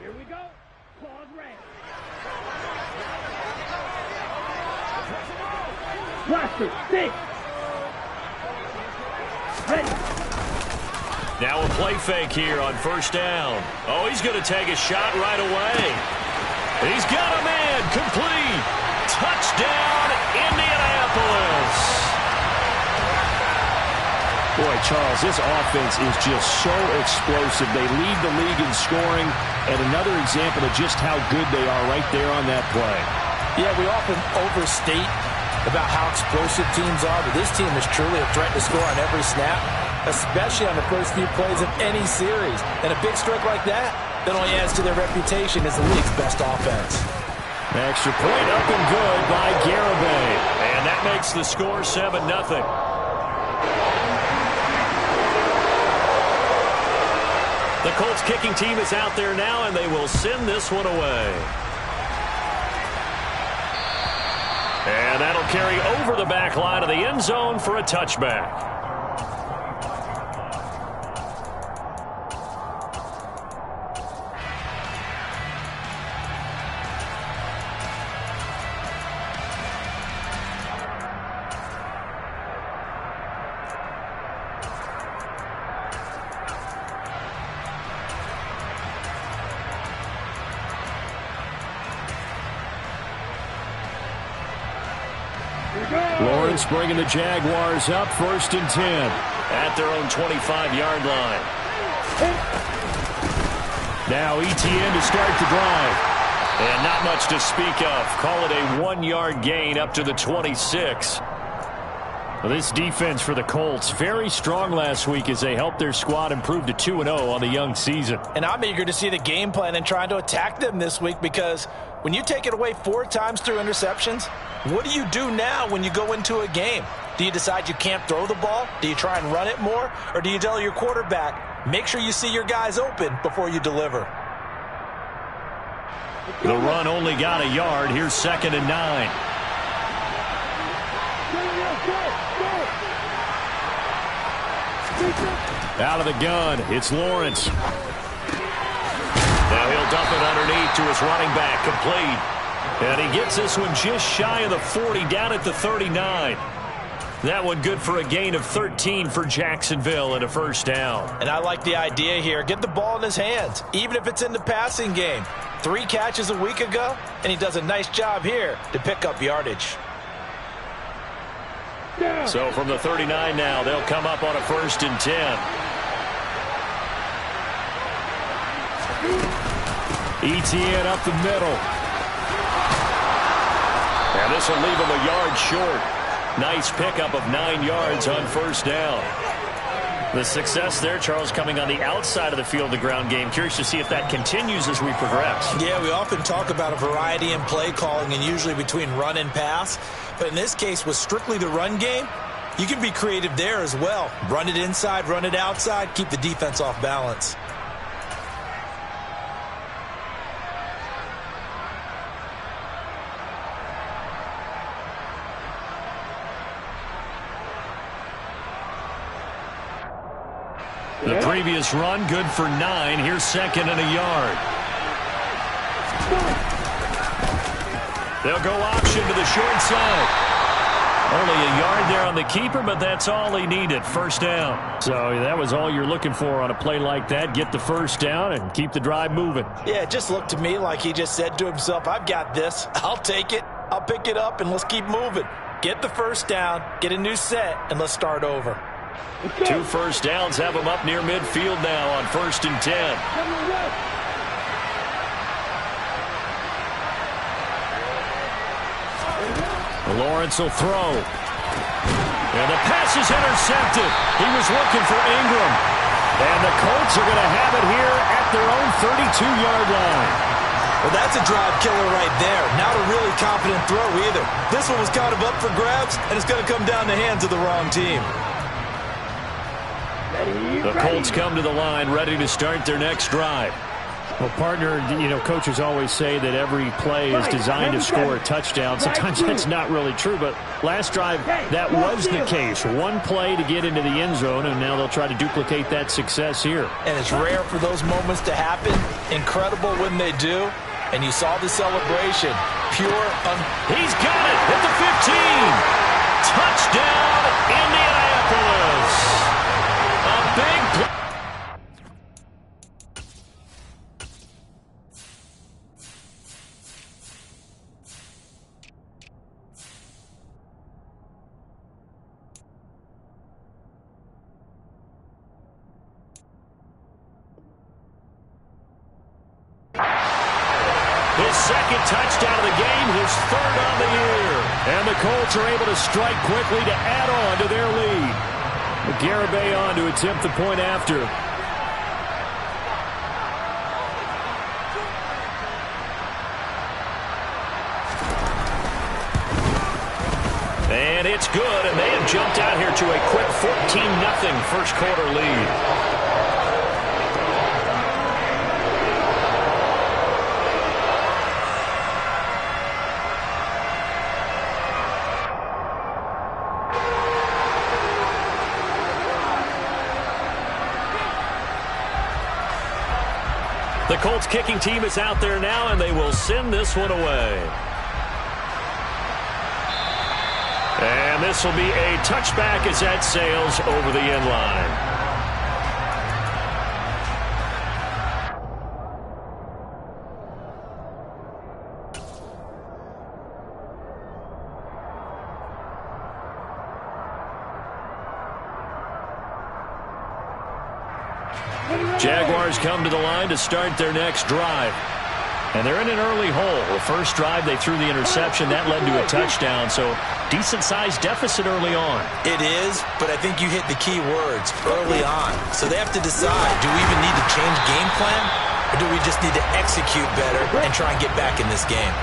Here we go. Claws red. Blaster, stick. Ready. Now a play fake here on first down. Oh, he's going to take a shot right away. He's got a man. Complete. Touchdown, Indianapolis. Boy, Charles, this offense is just so explosive. They lead the league in scoring, and another example of just how good they are right there on that play. Yeah, we often overstate about how explosive teams are, but this team is truly a threat to score on every snap, especially on the first few plays of any series. And a big strike like that only adds to their reputation as the league's best offense. Extra point up and good by Garibay. And that makes the score 7-0. The Colts kicking team is out there now, and they will send this one away. And that'll carry over the back line of the end zone for a touchback. Lawrence bringing the Jaguars up, 1st and 10. At their own 25-yard line. Now ETN to start the drive. And not much to speak of. Call it a 1-yard gain up to the 26. Well, this defense for the Colts, very strong last week as they helped their squad improve to 2-0 on the young season. And I'm eager to see the game plan and trying to attack them this week, because when you take it away 4 times through interceptions, what do you do now when you go into a game? Do you decide you can't throw the ball? Do you try and run it more? Or do you tell your quarterback, make sure you see your guys open before you deliver? The run only got a yard. Here's 2nd and 9. Out of the gun, it's Lawrence. Now he'll dump it underneath to his running back, complete. And he gets this one just shy of the 40, down at the 39. That one good for a gain of 13 for Jacksonville and a first down. And I like the idea here. Get the ball in his hands, even if it's in the passing game. 3 catches a week ago, and he does a nice job here to pick up yardage. So from the 39 now, they'll come up on a 1st and 10. ETN up the middle. And this will leave him a yard short. Nice pickup of 9 yards on first down. The success there, Charles, coming on the outside of the field, the ground game. Curious to see if that continues as we progress. Yeah, we often talk about a variety in play calling, and usually between run and pass. But in this case, with strictly the run game, you can be creative there as well. Run it inside, run it outside, keep the defense off balance. The previous run, good for 9. Here's 2nd and a yard. They'll go option to the short side. Only a yard there on the keeper, but that's all he needed. First down. So that was all you're looking for on a play like that. Get the first down and keep the drive moving. Yeah, it just looked to me like he just said to himself, I've got this. I'll take it. I'll pick it up, and let's keep moving. Get the first down, get a new set, and let's start over. 2 first downs have him up near midfield now on 1st and 10. Lawrence will throw. And the pass is intercepted. He was looking for Ingram. And the Colts are going to have it here at their own 32-yard line. Well, that's a drive killer right there. Not a really confident throw either. This one was kind of up for grabs, and it's going to come down the hands of the wrong team. The Colts come to the line ready to start their next drive. Well, partner, coaches always say that every play is designed to score a touchdown. Sometimes that's not really true, but last drive, that was the case. One play to get into the end zone, and now they'll try to duplicate that success here. And it's rare for those moments to happen. Incredible when they do. And you saw the celebration. He's got it at the 15. Touchdown, Indianapolis. A big play. His second touchdown of the game, his third on the year. And the Colts are able to strike quickly to add on to their lead. Garibay on to attempt the point after. And it's good, and they have jumped out here to a quick 14-0 first quarter lead. The Colts kicking team is out there now, and they will send this one away. And this will be a touchback as that sails over the end line. Jaguars come to the line to start their next drive. And they're in an early hole. The first drive, they threw the interception. That led to a touchdown, so decent-sized deficit early on. It is, but I think you hit the key words, early on. So they have to decide, do we even need to change game plan, or do we just need to execute better and try and get back in this game?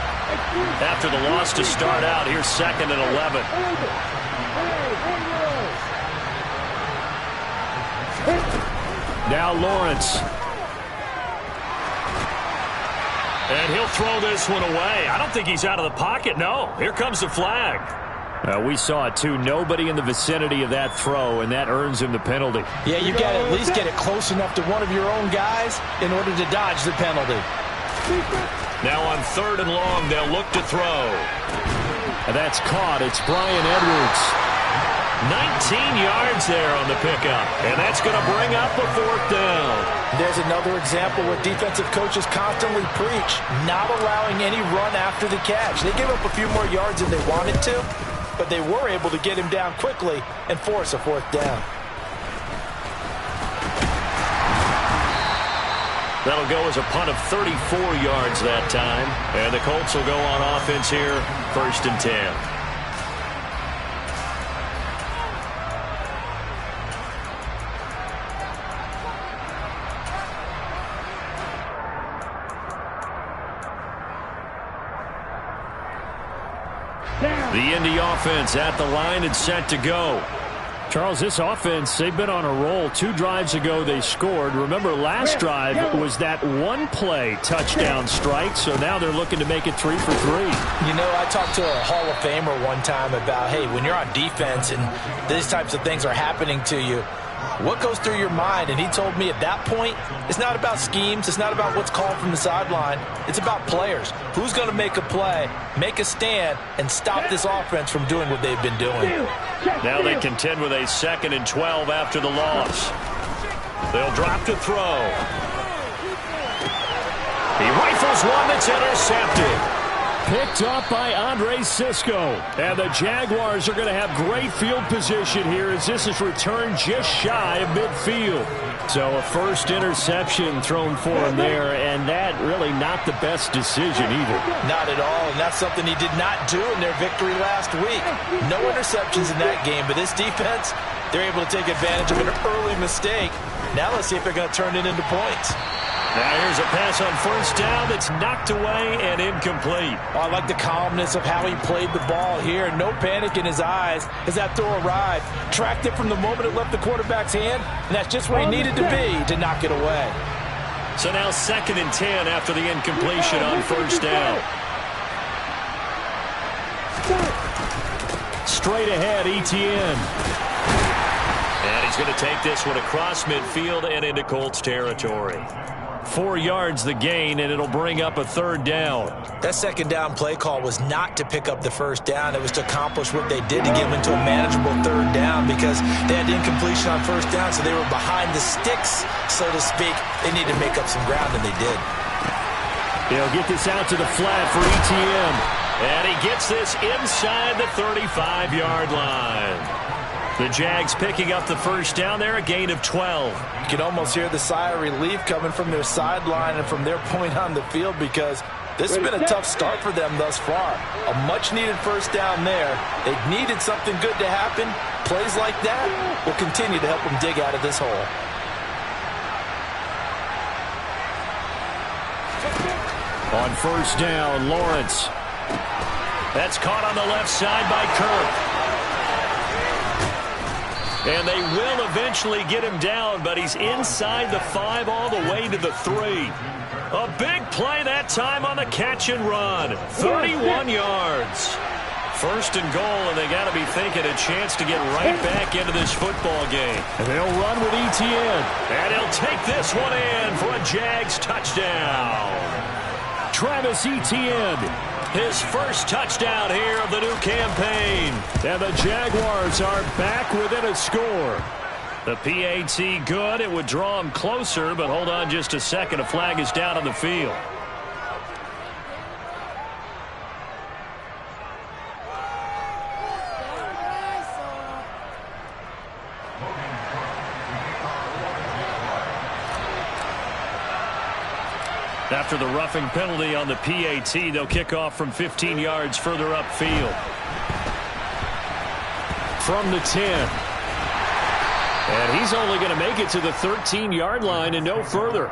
After the loss to start out, here's 2nd and 11. Now Lawrence. And he'll throw this one away. I don't think he's out of the pocket. No, here comes the flag. We saw it, too. Nobody in the vicinity of that throw, and that earns him the penalty. Yeah, you got to at least get it close enough to one of your own guys in order to dodge the penalty. Now on 3rd and long, they'll look to throw. And that's caught. It's Bryan Edwards. 19 yards there on the pickup, and that's going to bring up a 4th down. There's another example where defensive coaches constantly preach, not allowing any run after the catch. They gave up a few more yards than they wanted to, but they were able to get him down quickly and force a 4th down. That'll go as a punt of 34 yards that time, and the Colts will go on offense here, 1st and 10. The Indy offense at the line and set to go. Charles, this offense, they've been on a roll. 2 drives ago they scored. Remember, last drive was that one-play touchdown strike, so now they're looking to make it 3 for 3. You know, I talked to a Hall of Famer one time about, hey, when you're on defense and these types of things are happening to you, what goes through your mind? And he told me at that point, it's not about schemes. It's not about what's called from the sideline. It's about players. Who's going to make a play, make a stand, and stop this offense from doing what they've been doing? Now they contend with a 2nd and 12 after the loss. They'll drop to throw. He rifles one that's intercepted. Picked up by Andre Cisco. And the Jaguars are going to have great field position here as this is returned just shy of midfield. So a first interception thrown for him there, and that really not the best decision either. Not at all, and that's something he did not do in their victory last week. No interceptions in that game, but this defense, they're able to take advantage of an early mistake. Now let's see if they're going to turn it into points. Now here's a pass on 1st down that's knocked away and incomplete. I like the calmness of how he played the ball here. No panic in his eyes as that throw arrived. Tracked it from the moment it left the quarterback's hand, and that's just where he needed to be to knock it away. So now 2nd and 10 after the incompletion on first down. Straight ahead, Etienne. And he's going to take this one across midfield and into Colts territory. 4 yards the gain, and it'll bring up a 3rd down. That 2nd down play call was not to pick up the 1st down. It was to accomplish what they did to get them into a manageable 3rd down because they had incompletion on 1st down, so they were behind the sticks, so to speak. They needed to make up some ground, and they did. They'll get this out to the flat for Etienne. And he gets this inside the 35-yard line. The Jags picking up the 1st down there, a gain of 12. You can almost hear the sigh of relief coming from their sideline and from their point on the field because this has been a tough start for them thus far. A much-needed 1st down there. They needed something good to happen. Plays like that will continue to help them dig out of this hole. On 1st down, Lawrence. That's caught on the left side by Kirk. And they will eventually get him down, but he's inside the 5 all the way to the 3. A big play that time on the catch and run. 31 yards. 1st and goal, and they got to be thinking a chance to get right back into this football game. And they'll run with Etienne. And he'll take this one in for a Jags touchdown. Travis Etienne. His first touchdown here of the new campaign. And the Jaguars are back within a score. The PAT good. It would draw him closer, but hold on just a second. A flag is down on the field. After the roughing penalty on the PAT, they'll kick off from 15 yards further upfield. From the 10. And he's only going to make it to the 13-yard line and no further.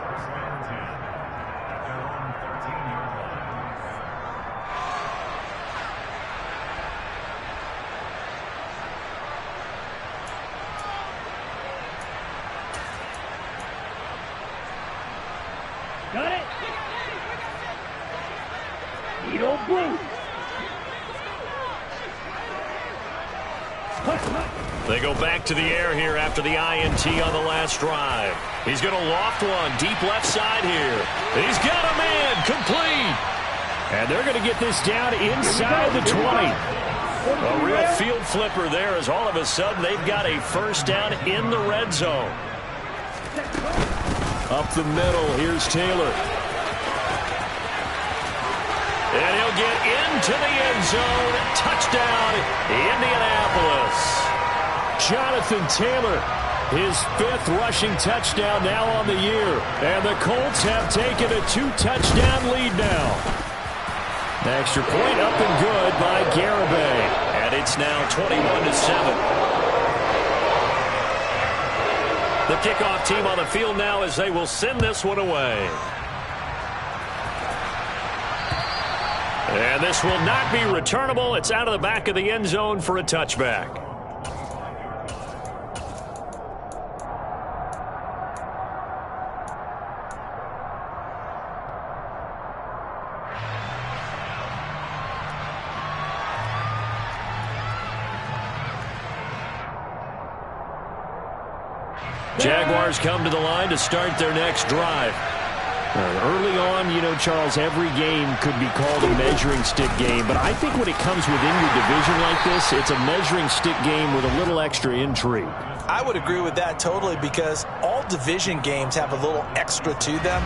Got it. Needle blue. They go back to the air here after the INT on the last drive. He's going to loft one deep left side here. He's got a man complete. And they're going to get this down inside the 20. A real field flipper there as all of a sudden they've got a 1st down in the red zone. Up the middle, here's Taylor. And he'll get into the end zone. Touchdown, Indianapolis. Jonathan Taylor, his 5th rushing touchdown now on the year. And the Colts have taken a 2-touchdown lead now. Extra point up and good by Garibay. And it's now 21-7. The kickoff team on the field now as they will send this one away. And this will not be returnable. It's out of the back of the end zone for a touchback. Jaguars come to the line to start their next drive. Early on, you know, Charles, every game could be called a measuring stick game. But I think when it comes within your division like this, it's a measuring stick game with a little extra intrigue. I would agree with that totally because all division games have a little extra to them.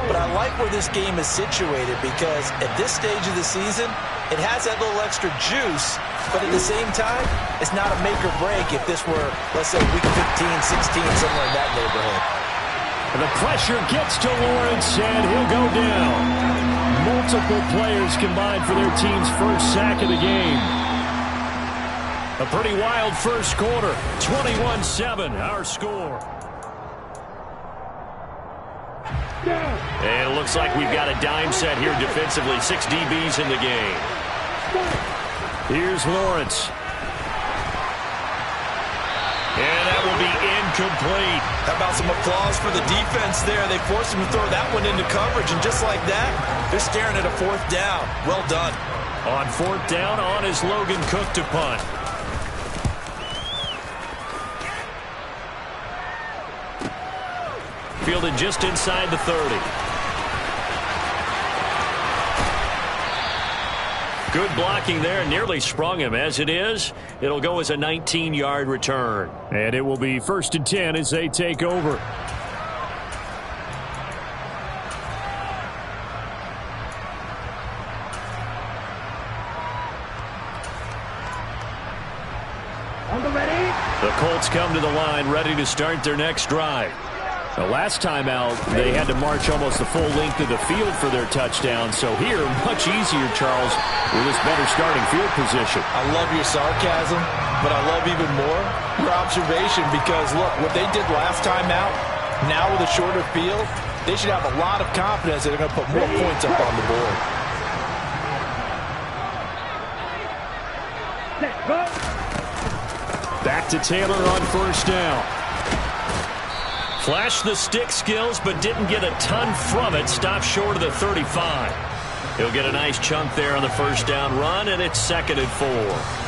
But I like where this game is situated because at this stage of the season, it has that little extra juice. But at the same time, it's not a make or break if this were, let's say, week 15, 16, somewhere in that neighborhood. And the pressure gets to Lawrence, and he'll go down. Multiple players combined for their team's first sack of the game. A pretty wild first quarter. 21-7, our score. And it looks like we've got a dime set here defensively. 6 DBs in the game. Here's Lawrence. And that will be incomplete. How about some applause for the defense there? They forced him to throw that one into coverage, and just like that, they're staring at a 4th down. Well done. On 4th down, on is Logan Cook to punt. Fielded just inside the 30. Good blocking there, nearly sprung him. As it is, it'll go as a 19-yard return. And it will be 1st and 10 as they take over. On the ready. The Colts come to the line, ready to start their next drive. The last time out, they had to march almost the full length of the field for their touchdown. So here, much easier, Charles, with this better starting field position. I love your sarcasm, but I love even more your observation because, look, what they did last time out, now with a shorter field, they should have a lot of confidence that they're going to put more points up on the board. Back to Taylor on 1st down. Flashed the stick skills, but didn't get a ton from it. Stopped short of the 35. He'll get a nice chunk there on the 1st down run, and it's 2nd and 4.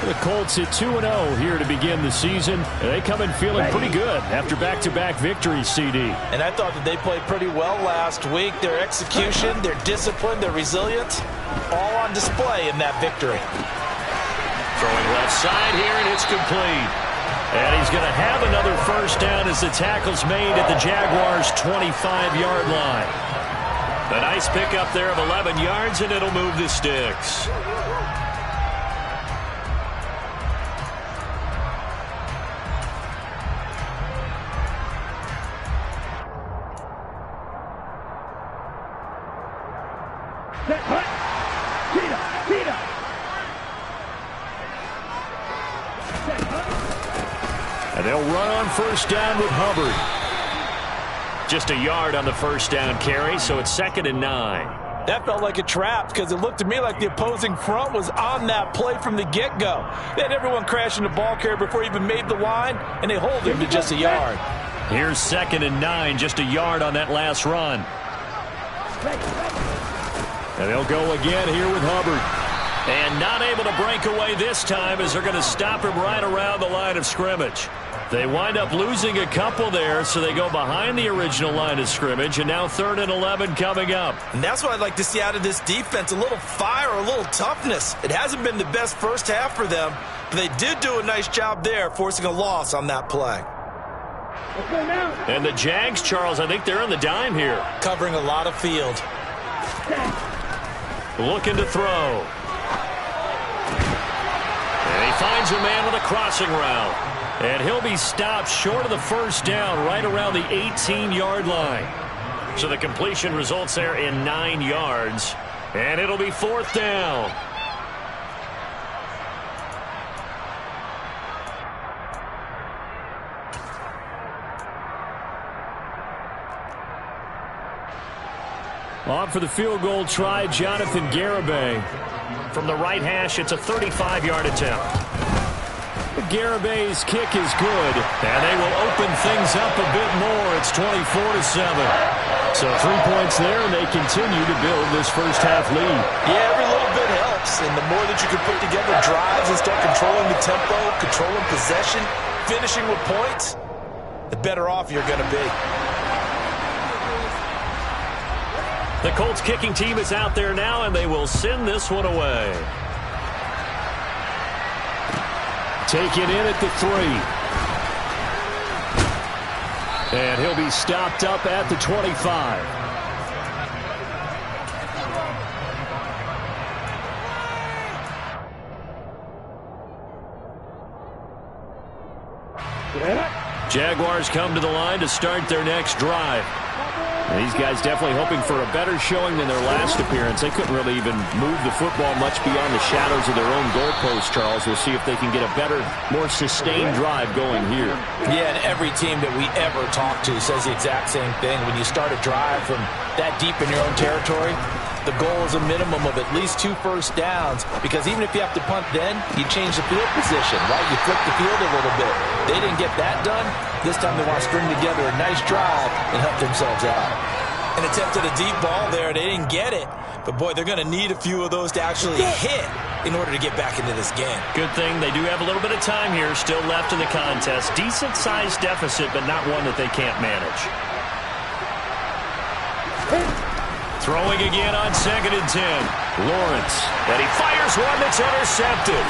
The Colts at 2-0 here to begin the season. They come in feeling pretty good after back-to-back victories, CD. And I thought that they played pretty well last week. Their execution, their discipline, their resilience, all on display in that victory. Throwing left side here, and it's complete. And he's going to have another 1st down as the tackle's made at the Jaguars' 25-yard line. A nice pickup there of 11 yards, and it'll move the sticks. And they'll run on 1st down with Hubbard. Just a yard on the 1st down carry, so it's 2nd and 9. That felt like a trap because it looked to me like the opposing front was on that play from the get-go. They had everyone crashing the ball carrier before he even made the line, and they hold him to just a yard. Here's 2nd and 9, just a yard on that last run. And they'll go again here with Hubbard. And not able to break away this time as they're going to stop him right around the line of scrimmage. They wind up losing a couple there, so they go behind the original line of scrimmage, and now 3rd and 11 coming up. And that's what I'd like to see out of this defense, a little fire, a little toughness. It hasn't been the best first half for them, but they did do a nice job there, forcing a loss on that play. And the Jags, Charles, I think they're on the dime here. Covering a lot of field. Looking to throw. And he finds a man with a crossing route. And he'll be stopped short of the 1st down right around the 18-yard line. So the completion results there in 9 yards. And it'll be 4th down. On for the field goal try, Jonathan Garibay. From the right hash, it's a 35-yard attempt. Garibay's kick is good, and they will open things up a bit more. It's 24-7. So 3 points there, and they continue to build this first half lead. Yeah, every little bit helps, and the more that you can put together drives and start controlling the tempo, controlling possession, finishing with points, the better off you're going to be. The Colts kicking team is out there now, and they will send this one away. Taken in at the 3. And he'll be stopped up at the 25. Jaguars come to the line to start their next drive. These guys definitely hoping for a better showing than their last appearance. They couldn't really even move the football much beyond the shadows of their own goalpost, Charles. We'll see if they can get a better, more sustained drive going here. Yeah, and every team that we ever talk to says the exact same thing. When you start a drive from that deep in your own territory, the goal is a minimum of at least 2 first downs, because even if you have to punt then, you change the field position, right? You flip the field a little bit. They didn't get that done. This time they want to string together a nice drive and help themselves out. An attempt at a deep ball there. They didn't get it. But, boy, they're going to need a few of those to actually hit in order to get back into this game. Good thing they do have a little bit of time here still left in the contest. Decent-sized deficit, but not one that they can't manage. Throwing again on 2nd and 10. Lawrence. And he fires one that's intercepted.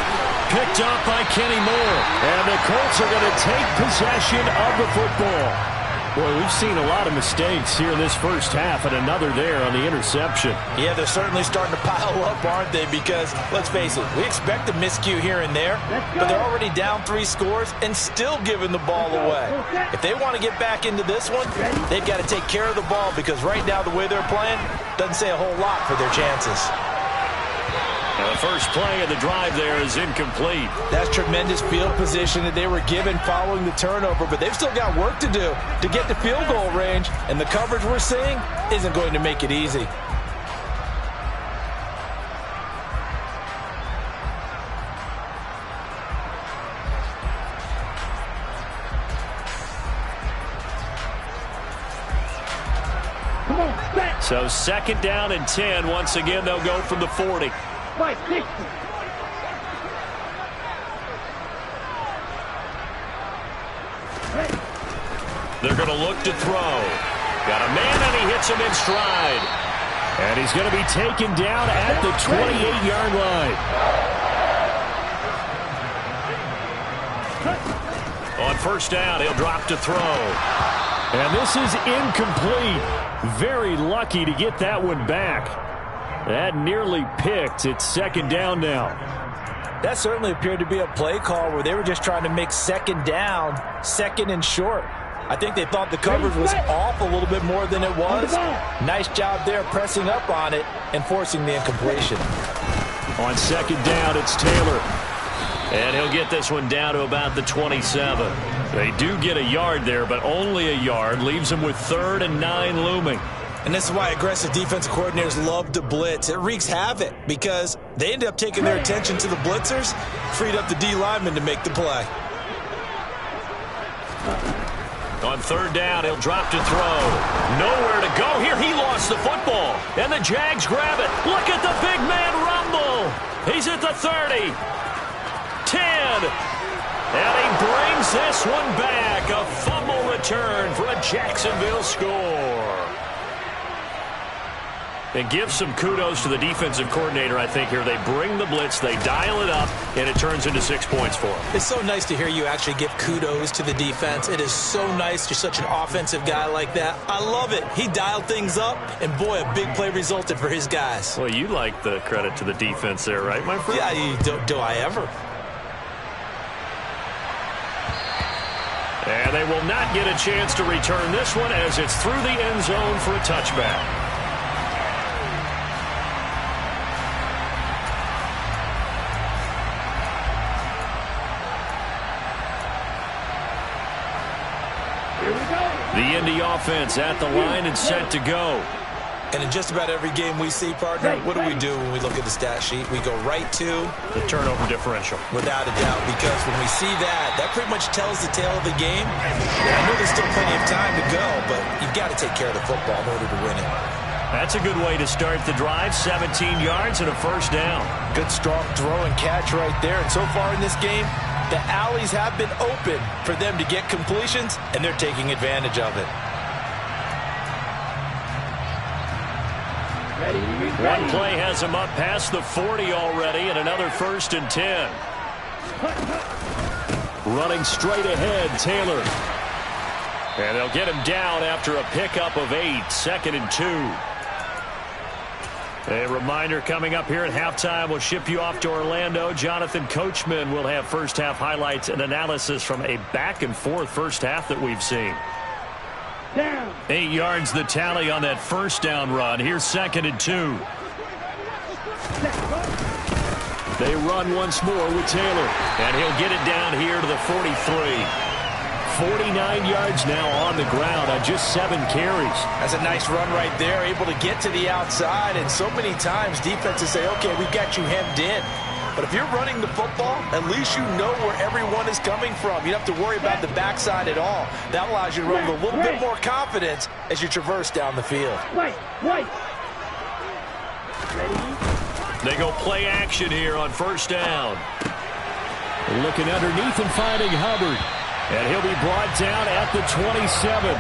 Picked up by Kenny Moore. And the Colts are going to take possession of the football. Boy, we've seen a lot of mistakes here in this first half, and another there on the interception. Yeah, they're certainly starting to pile up, aren't they? Because, let's face it, we expect a miscue here and there, but they're already down 3 scores and still giving the ball away. If they want to get back into this one, they've got to take care of the ball, because right now the way they're playing doesn't say a whole lot for their chances. Now the first play of the drive there is incomplete. That's tremendous field position that they were given following the turnover, but they've still got work to do to get to field goal range, and the coverage we're seeing isn't going to make it easy. So 2nd down and 10. Once again, they'll go from the 40. Right, 60. They're going to look to throw. Got a man, and he hits him in stride. And he's going to be taken down at the 28-yard line. On 1st down, he'll drop to throw. And this is incomplete. Very lucky to get that one back. That nearly picked. It's 2nd down now. That certainly appeared to be a play call where they were just trying to make 2nd down, 2nd and short. I think they thought the coverage was off a little bit more than it was. Nice job there pressing up on it and forcing the incompletion. On 2nd down, it's Taylor. And he'll get this one down to about the 27. They do get a yard there, but only a yard. Leaves them with 3rd and 9 looming. And this is why aggressive defensive coordinators love to blitz. It wreaks havoc because they end up taking their attention to the blitzers, freed up the D lineman to make the play. On 3rd down, he'll drop to throw. Nowhere to go here. He lost the football. And the Jags grab it. Look at the big man rumble. He's at the 30. 10. And he brings this one back. A fumble return for a Jacksonville score. And give some kudos to the defensive coordinator, I think, here. They bring the blitz, they dial it up, and it turns into 6 points for them. It's so nice to hear you actually give kudos to the defense. It is so nice. You're such an offensive guy like that. I love it. He dialed things up, and boy, a big play resulted for his guys. Well, you like the credit to the defense there, right, my friend? Yeah, do I ever? And they will not get a chance to return this one as it's through the end zone for a touchback. The Indy offense at the line and set to go. And in just about every game we see, partner, what do we do when we look at the stat sheet? We go right to the turnover differential. Without a doubt, because when we see that, that pretty much tells the tale of the game. And I know there's still plenty of time to go, but you've got to take care of the football in order to win it. That's a good way to start the drive. 17 yards and a 1st down. Good strong throw and catch right there. And so far in this game, the alleys have been open for them to get completions, and they're taking advantage of it. One play has him up past the 40 already, and another 1st and 10. Running straight ahead, Taylor. And they'll get him down after a pickup of 8, 2nd and 2. A reminder coming up here at halftime. We'll ship you off to Orlando. Jonathan Coachman will have first half highlights and analysis from a back-and-forth first half that we've seen. 8 yards the tally on that 1st down run. Here's 2nd and 2. They run once more with Taylor. And he'll get it down here to the 43. 49 yards now on the ground on just 7 carries. That's a nice run right there, able to get to the outside. And so many times defenses say, okay, we've got you hemmed in. But if you're running the football, at least you know where everyone is coming from. You don't have to worry about the backside at all. That allows you to run with a little bit more confidence as you traverse down the field. They go play action here on first down. Looking underneath and finding Hubbard. And he'll be brought down at the 27.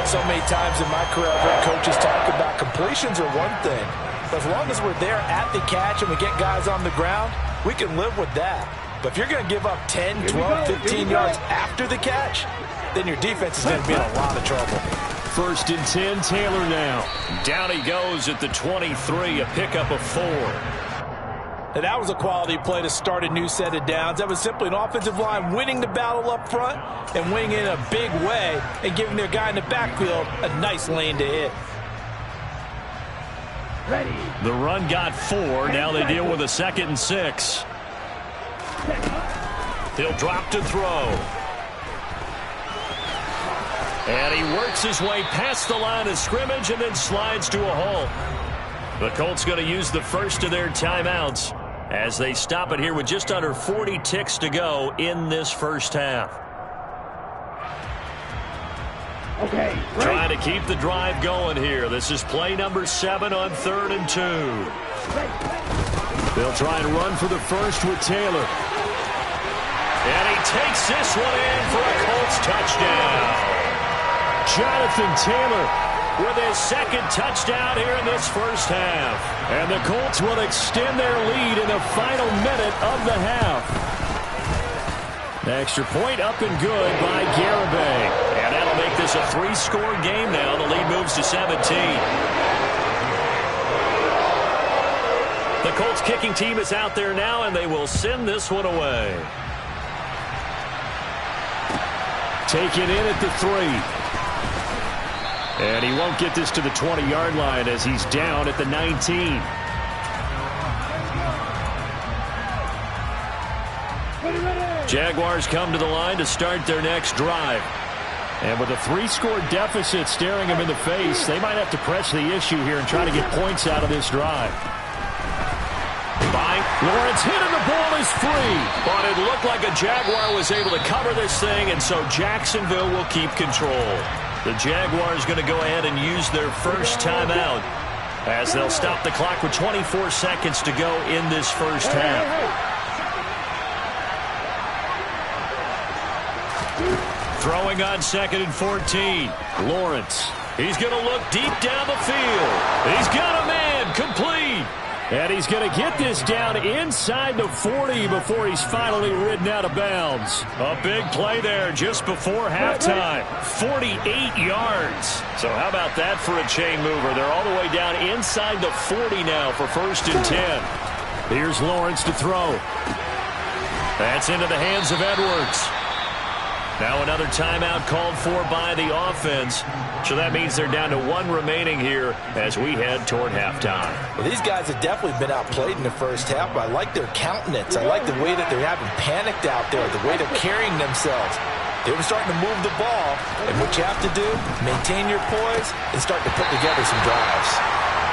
So many times in my career, I've heard coaches talk about completions are one thing. But as long as we're there at the catch and we get guys on the ground, we can live with that. But if you're going to give up 10, 12, 15 yards after the catch, then your defense is going to be in a lot of trouble. 1st and 10, Taylor now. Down he goes at the 23, a pickup of 4. And that was a quality play to start a new set of downs. That was simply an offensive line winning the battle up front and winning it in a big way and giving their guy in the backfield a nice lane to hit. The run got 4. Now they deal with a 2nd and 6. He'll drop to throw. And he works his way past the line of scrimmage and then slides to a halt. The Colts going to use the first of their timeouts as they stop it here with just under 40 ticks to go in this first half. Okay. Trying to keep the drive going here. This is play number 7 on 3rd and 2. They'll try and run for the first with Taylor. And he takes this one in for a Colts touchdown. Jonathan Taylor with his 2nd touchdown here in this first half. And the Colts will extend their lead in the final minute of the half. The extra point up and good by Garibay. And that'll make this a 3-score game now. The lead moves to 17. The Colts kicking team is out there now, and they will send this one away. Taken in at the 3. And he won't get this to the 20-yard line as he's down at the 19. Jaguars come to the line to start their next drive. And with a 3-score deficit staring him in the face, they might have to press the issue here and try to get points out of this drive. By Lawrence hit and the ball is free. But it looked like a Jaguar was able to cover this thing, and so Jacksonville will keep control. The Jaguars going to go ahead and use their first timeout as they'll stop the clock with 24 seconds to go in this first half. Throwing on 2nd and 14. Lawrence. He's going to look deep down the field. He's got a man complete. And he's going to get this down inside the 40 before he's finally ridden out of bounds. A big play there just before halftime. 48 yards. So how about that for a chain mover? They're all the way down inside the 40 now for 1st and 10. Here's Lawrence to throw. That's into the hands of Edwards. Now another timeout called for by the offense. So that means they're down to 1 remaining here as we head toward halftime. Well, these guys have definitely been outplayed in the first half, but I like their countenance. I like the way that they're having panicked out there, the way they're carrying themselves. They were starting to move the ball, and what you have to do, maintain your poise and start to put together some drives.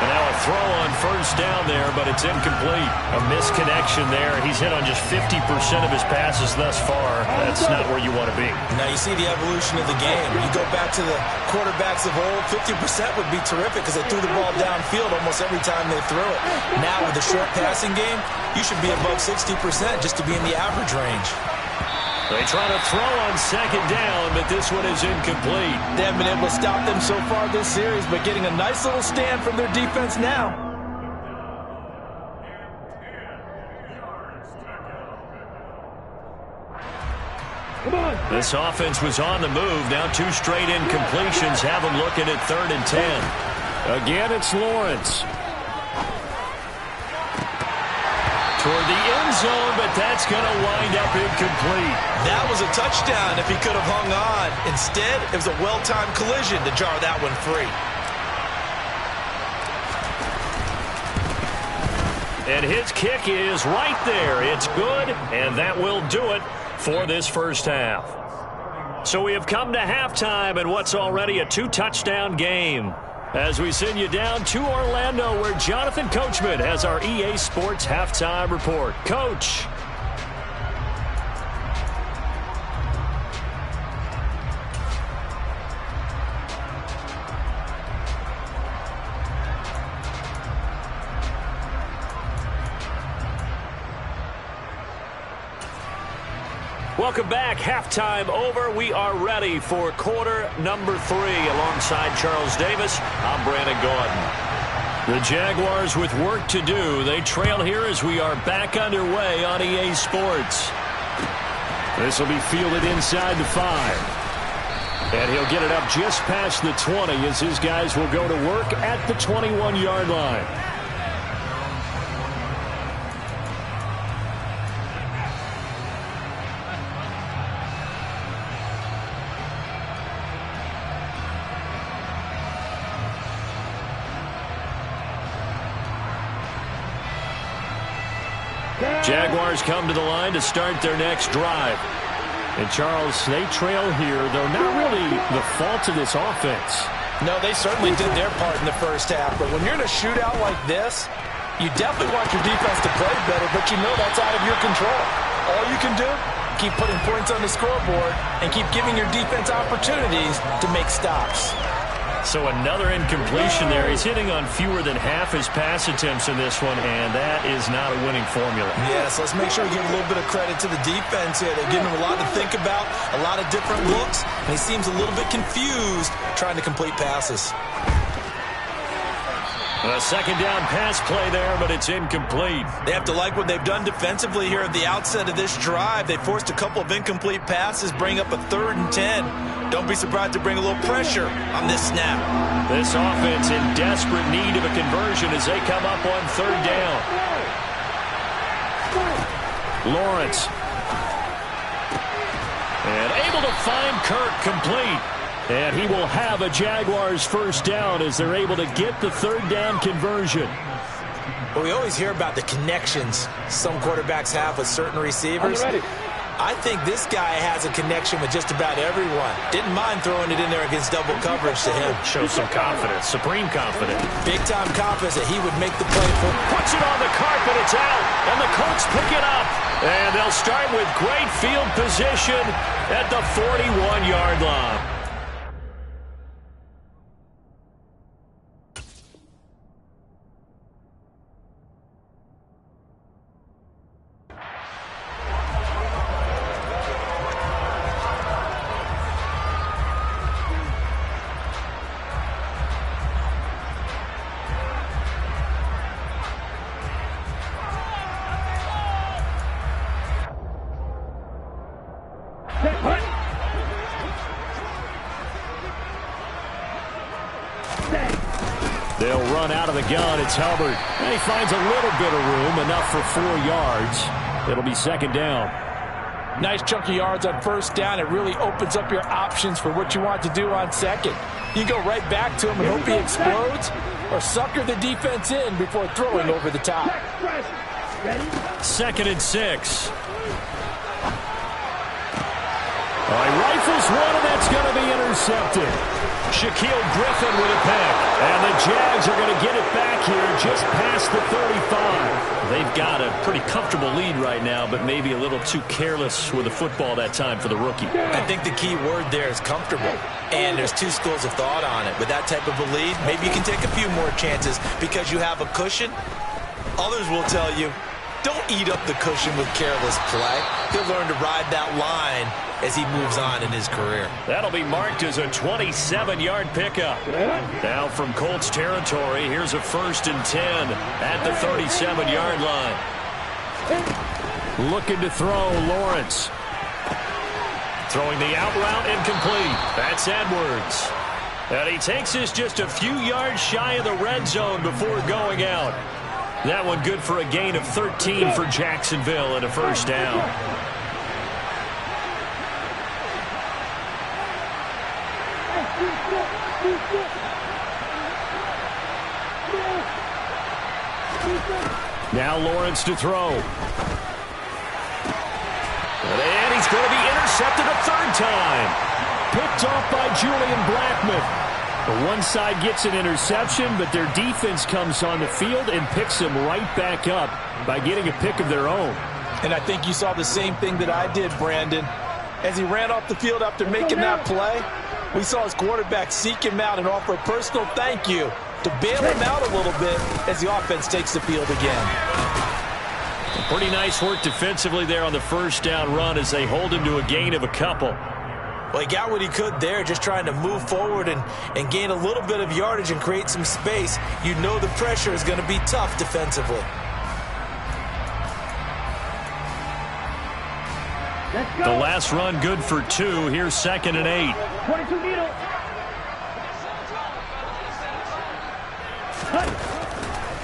And now a throw on 1st down there, but it's incomplete. A misconnection there. He's hit on just 50% of his passes thus far. That's not where you want to be. Now you see the evolution of the game. You go back to the quarterbacks of old, 50% would be terrific because they threw the ball downfield almost every time they threw it. Now with the short passing game, you should be above 60% just to be in the average range. They try to throw on 2nd down, but this one is incomplete. They haven't been able to stop them so far this series, but getting a nice little stand from their defense now. Come on. This offense was on the move. Now 2 straight incompletions have them looking at 3rd and 10. Again, it's Lawrence. Toward the end zone, but that's going to wind up incomplete. That was a touchdown if he could have hung on. Instead, it was a well-timed collision to jar that one free. And his kick is right there. It's good, and that will do it for this first half. So we have come to halftime in what's already a 2-touchdown game. As we send you down to Orlando, where Jonathan Coachman has our EA Sports halftime report. Coach. Welcome back. Halftime over. We are ready for quarter number 3. Alongside Charles Davis, I'm Brandon Gordon. The Jaguars with work to do. They trail here as we are back underway on EA Sports. This will be fielded inside the 5. And he'll get it up just past the 20 as his guys will go to work at the 21-yard line. Jaguars come to the line to start their next drive. And, Charles, they trail here, though not really the fault of this offense. No, they certainly did their part in the first half. But when you're in a shootout like this, you definitely want your defense to play better, but you know that's out of your control. All you can do, keep putting points on the scoreboard and keep giving your defense opportunities to make stops. So another incompletion there. He's hitting on fewer than half his pass attempts in this one, and that is not a winning formula. Yes, let's make sure we give a little bit of credit to the defense here. They're giving him a lot to think about, a lot of different looks, and he seems a little bit confused trying to complete passes. A second down pass play there, but it's incomplete. They have to like what they've done defensively here at the outset of this drive. They forced a couple of incomplete passes, bring up a 3rd and 10. Don't be surprised to bring a little pressure on this snap. This offense in desperate need of a conversion as they come up on 3rd down. Lawrence. And able to find Kirk complete. And he will have a Jaguars first down as they're able to get the 3rd down conversion. Well, we always hear about the connections some quarterbacks have with certain receivers. I think this guy has a connection with just about everyone. Didn't mind throwing it in there against double coverage to him. Shows some confidence, supreme confidence. Big-time confidence that he would make the play for. Puts it on the carpet, it's out, and the Colts pick it up. And they'll start with great field position at the 41-yard line. They'll run out of the gun. It's Hubbard. And he finds a little bit of room, enough for 4 yards. It'll be 2nd down. Nice chunk of yards on 1st down. It really opens up your options for what you want to do on 2nd. You go right back to him and hope he explodes, or sucker the defense in before throwing over the top. 2nd and 6. He rifles one, and that's going to be intercepted. Shaquille Griffin with a pick. And the Jags are going to get it back here just past the 35. They've got a pretty comfortable lead right now, but maybe a little too careless with the football that time for the rookie. I think the key word there is comfortable. And there's 2 schools of thought on it. With that type of a lead, maybe you can take a few more chances because you have a cushion. Others will tell you, don't eat up the cushion with careless play. He'll learn to ride that line as he moves on in his career. That'll be marked as a 27-yard pickup. Now from Colts territory, here's a 1st and 10 at the 37-yard line. Looking to throw, Lawrence. Throwing the out route, incomplete. That's Edwards. And he takes this just a few yards shy of the red zone before going out. That one good for a gain of 13 for Jacksonville and a 1st down. Now Lawrence to throw. And he's going to be intercepted a 3rd time. picked off by Julian Blackmon. The one side gets an interception, but their defense comes on the field and picks them right back up by getting a pick of their own. And I think you saw the same thing that I did, Brandon. As he ran off the field after making that play, we saw his quarterback seek him out and offer a personal thank you to bail him out a little bit as the offense takes the field again. Pretty nice work defensively there on the first down run as they hold him to a gain of a couple. Well, he got what he could there, just trying to move forward and gain a little bit of yardage and create some space. You know the pressure is going to be tough defensively. The last run good for 2. Here's 2nd and 8. 22 needle.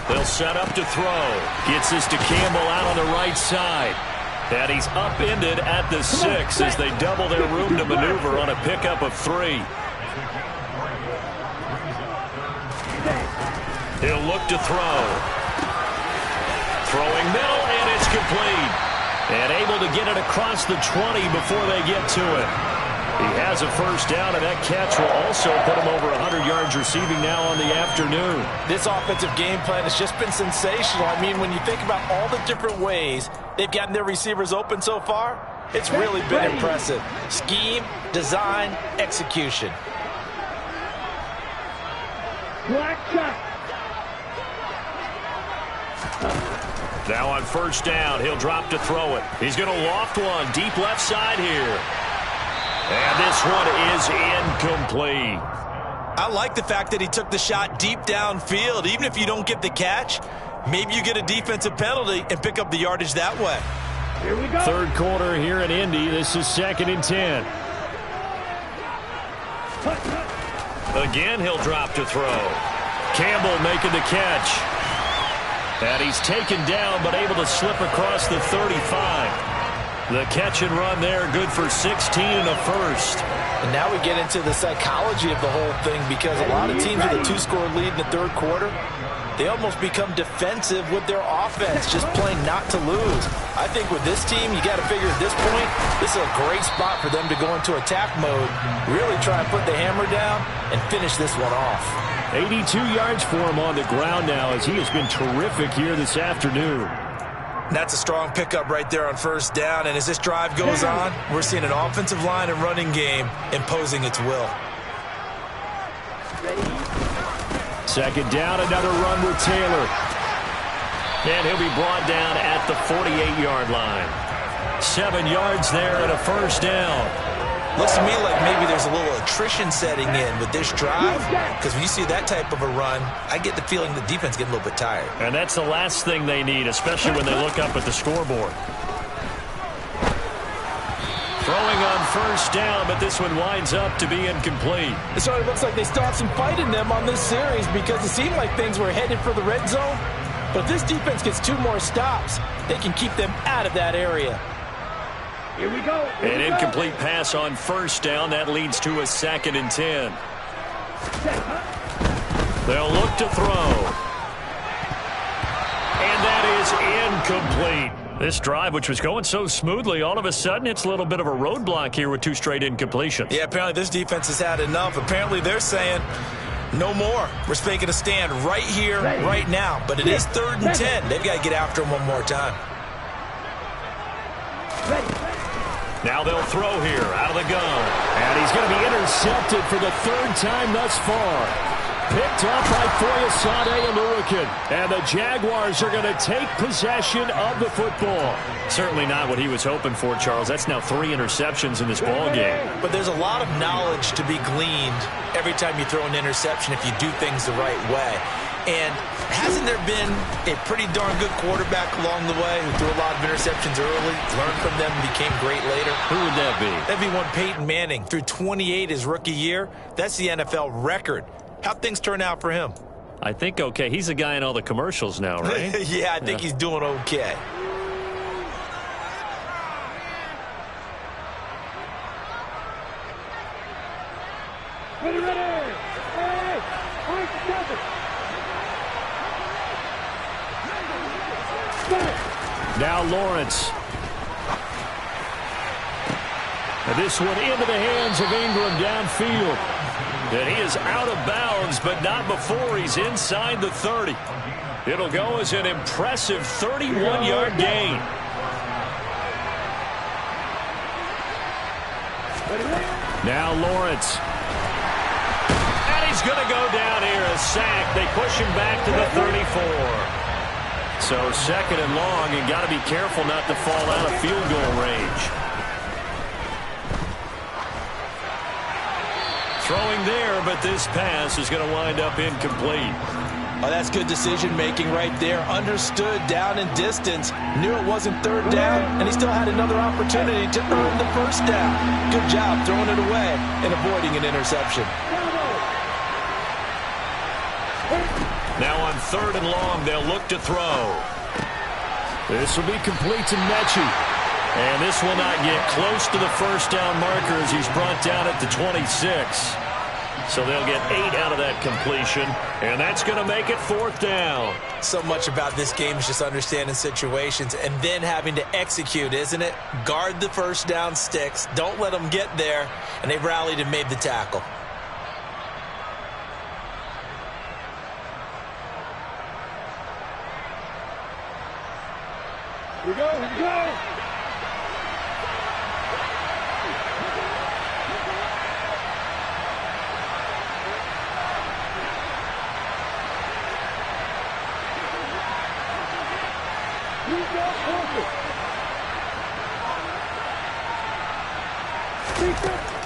They'll set up to throw. Gets this to Campbell out on the right side. And he's upended at the 6 as they double their room to maneuver on a pickup of 3. He'll look to throw. Throwing middle, and it's complete. And able to get it across the 20 before they get to it. He has a first down, and that catch will also put him over 100 yards receiving now on the afternoon. This offensive game plan has just been sensational. I mean, when you think about all the different ways they've gotten their receivers open so far, it's really been impressive. Scheme, design, execution. Black shot. Now on first down, he'll drop to throw it. He's going to loft one deep left side here. And this one is incomplete. I like the fact that he took the shot deep downfield. Even if you don't get the catch, maybe you get a defensive penalty and pick up the yardage that way. Here we go. Third quarter here in Indy. This is 2nd and 10. Again, he'll drop to throw. Campbell making the catch. And he's taken down, but able to slip across the 35. The catch and run there, good for 16 and a first. And now we get into the psychology of the whole thing, because a lot of teams with a 2-score lead in the third quarter, they almost become defensive with their offense, just playing not to lose. I think with this team, you got to figure at this point, this is a great spot for them to go into attack mode, really try and put the hammer down and finish this one off. 82 yards for him on the ground now, as he has been terrific here this afternoon. That's a strong pickup right there on first down. And as this drive goes on, we're seeing an offensive line and running game imposing its will. Second down, another run with Taylor. And he'll be brought down at the 48-yard line. 7 yards there and a first down. Looks to me like maybe there's a little attrition setting in with this drive, because when you see that type of a run, I get the feeling the defense getting a little bit tired. And that's the last thing they need, especially when they look up at the scoreboard. Throwing on first down, but this one winds up to be incomplete. It sort of looks like they still have some fight in them on this series, because it seemed like things were headed for the red zone. But if this defense gets 2 more stops, they can keep them out of that area. Here we go. An incomplete pass on first down. That leads to a 2nd and 10. They'll look to throw. And that is incomplete. This drive, which was going so smoothly, all of a sudden it's a little bit of a roadblock here with 2 straight incompletions. Yeah, apparently this defense has had enough. Apparently they're saying no more. We're making a stand right here, right now. But it is 3rd and 10. They've got to get after him one more time. Now they'll throw here out of the gun. And he's going to be intercepted for the 3rd time thus far. Picked off by Foyesade Aluakin. And the Jaguars are going to take possession of the football. Certainly not what he was hoping for, Charles. That's now 3 interceptions in this ball game. But there's a lot of knowledge to be gleaned every time you throw an interception if you do things the right way. And hasn't there been a pretty darn good quarterback along the way who threw a lot of interceptions early, learned from them, and became great later? Who would that be? That'd be one Peyton Manning. Threw 28 his rookie year. That's the NFL record. How'd things turn out for him? I think okay. He's the guy in all the commercials now, right? Yeah, I think he's doing okay. Ready, ready. Hey, point together. Now Lawrence. And This one into the hands of Ingram downfield. And he is out of bounds, but not before he's inside the 30. It'll go as an impressive 31-yard gain. Now Lawrence. And he's going to go down here, a sack. They push him back to the 34. So second and long, and got to be careful not to fall out of field goal range. Throwing there, but this pass is going to wind up incomplete. Oh, that's good decision-making right there. Understood down and distance. Knew it wasn't third down, and he still had another opportunity to earn the first down. Good job throwing it away and avoiding an interception. Now on third and long, they'll look to throw. This will be complete to Mechie. And this will not get close to the first down marker as he's brought down at the 26. So they'll get 8 out of that completion, and that's going to make it fourth down. So much about this game is just understanding situations and then having to execute, isn't it? Guard the first down sticks. Don't let them get there, and they rallied and made the tackle. Here we go, here we go.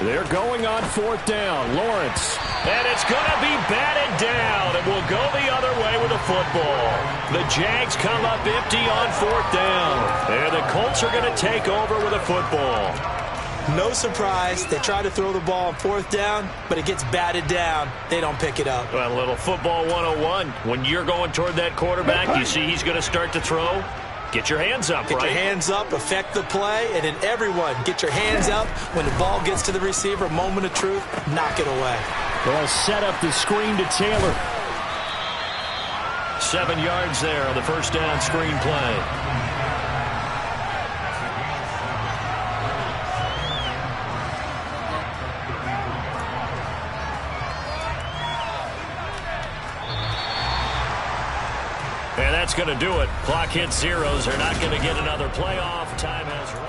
They're going on fourth down. Lawrence. And it's going to be batted down, and we'll go the other way with the football. The Jags come up empty on fourth down, and the Colts are going to take over with a football. No surprise. They try to throw the ball on fourth down, but it gets batted down. They don't pick it up. Well, a little football 101. When you're going toward that quarterback, you see he's going to start to throw. Get your hands up, Get your hands up, affect the play, and then everyone get your hands up. When the ball gets to the receiver, moment of truth, knock it away. They'll set up the screen to Taylor. 7 yards there on the first down screen play. And that's going to do it. Clock hits zeros. They're not going to get another playoff. Time has run.